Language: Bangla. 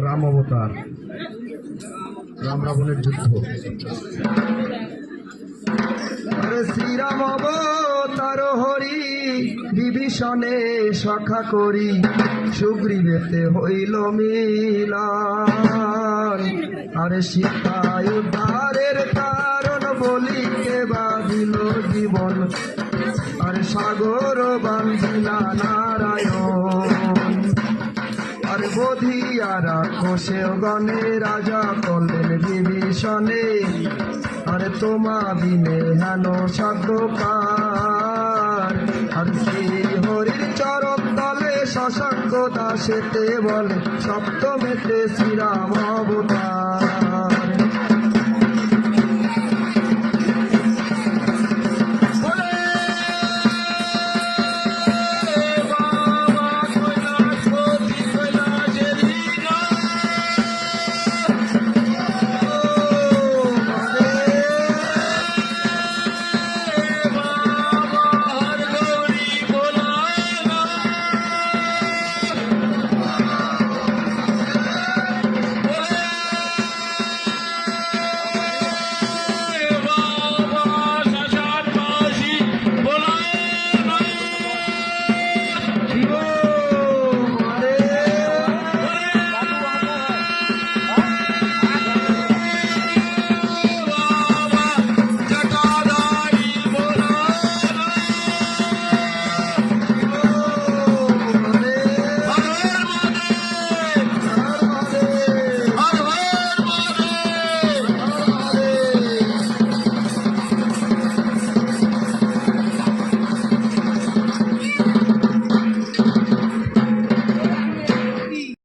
রাম অবতার, রাম রাবণের যুদ্ধ। শ্রীরাম অবতার হরি বিভীষণে সখা করি, সুগ্রীবেতে হইল মিলন। আরে সীতায় উদ্ধারের কারণ বলি কে বাঁধিল জীবন, আরে সাগর বান্ধিলা নারায়ণ। আর বধিয়া রাক্ষসে গণে রাজা করলেন বিভীষণে, আরে তোমা বিনে হেন সাধ্যকার। আর শ্রী হরির চরণ তলে শশাঙ্ক দাসেতে বলে, সপ্তমেতে শ্রীরাম অবতার।